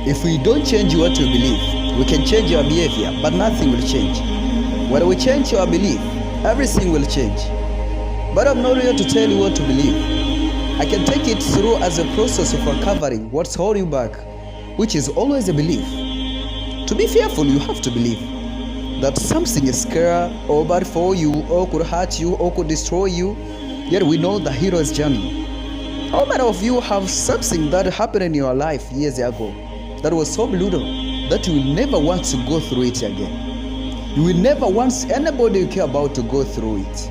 If we don't change what we believe, we can change our behavior, but nothing will change. When we change our belief, everything will change. But I'm not here to tell you what to believe. I can take it through as a process of uncovering what's holding you back, which is always a belief. To be fearful, you have to believe that something is scary or bad for you, or could hurt you, or could destroy you. Yet we know the hero's journey. How many of you have something that happened in your life years ago that was so brutal that you will never want to go through it again? You will never want anybody you care about to go through it.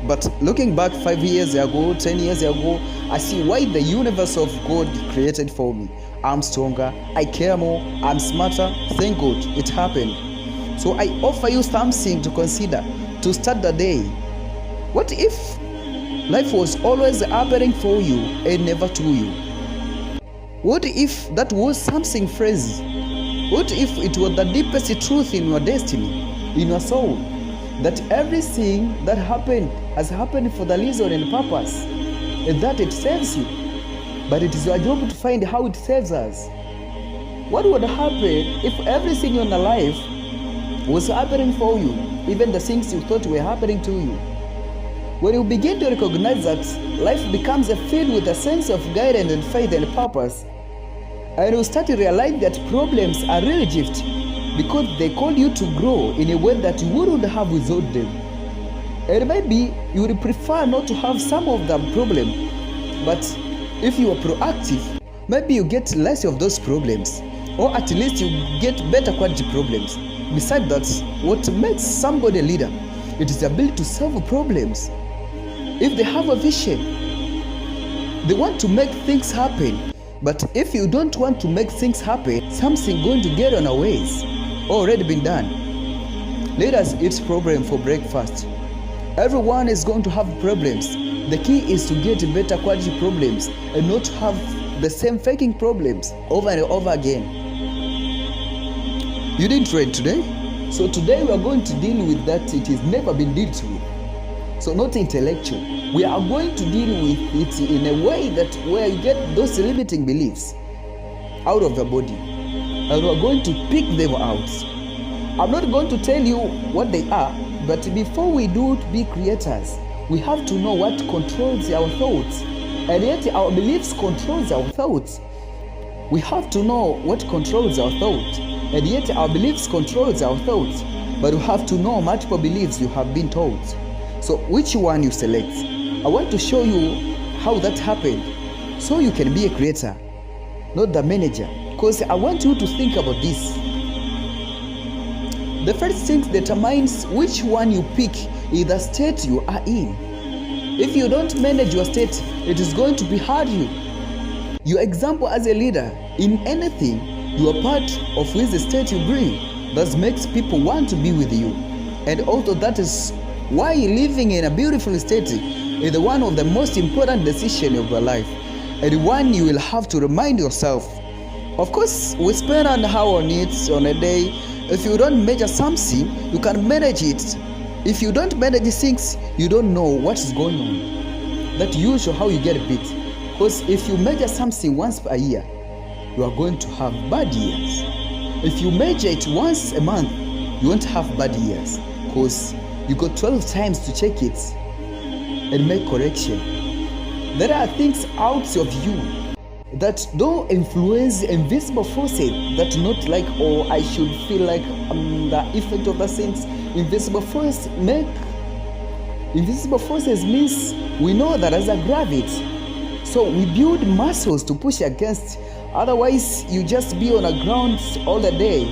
But looking back 5 years ago, 10 years ago, I see why the universe of God created for me. I'm stronger, I care more, I'm smarter. Thank God it happened. So I offer you something to consider to start the day. What if life was always happening for you and never to you? What if that was something phrase? What if it was the deepest truth in your destiny, in your soul, that everything that happened has happened for the reason and purpose, and that it saves you, but it is your job to find how it saves us? What would happen if everything in your life was happening for you, even the things you thought were happening to you? When you begin to recognize that life becomes filled with a sense of guidance and faith and purpose, and you start to realize that problems are really gift because they call you to grow in a way that you wouldn't have without them. And maybe you would prefer not to have some of the problem, but if you are proactive, maybe you get less of those problems, or at least you get better quality problems. Besides that, what makes somebody a leader, it is the ability to solve problems. If they have a vision, they want to make things happen. But if you don't want to make things happen, something going to get on our ways. Already been done. Let us eat problem for breakfast. Everyone is going to have problems. The key is to get better quality problems and not have the same faking problems over and over again. You didn't read today? So today we are going to deal with that it has never been dealt with. So not intellectual. We are going to deal with it in a way that where you get those limiting beliefs out of the body. And we are going to pick them out. I'm not going to tell you what they are, but before we do be creators, we have to know what controls our thoughts. And yet our beliefs controls our thoughts. We have to know what controls our thoughts. And yet our beliefs controls our thoughts. But you have to know multiple beliefs you have been told. So which one you select? I want to show you how that happened so you can be a creator, not the manager. Because I want you to think about this. The first thing determines which one you pick is the state you are in. If you don't manage your state, it is going to be hard you. Your example as a leader in anything, you are part of which the state you bring. That makes people want to be with you. And also that is why living in a beautiful state is one of the most important decisions of your life, and one you will have to remind yourself. Of course, we spend an hour on it on a day. If you don't measure something, you can manage it. If you don't manage things, you don't know what is going on. That's usually how you get bit. Because if you measure something once a year, you are going to have bad years. If you measure it once a month, you won't have bad years. Because you got 12 times to check it and make correction. There are things out of you that don't influence invisible forces that not like, oh, I should feel like the effect of the things. Invisible forces means we know that as a gravity. So we build muscles to push against. Otherwise, you just be on the ground all the day.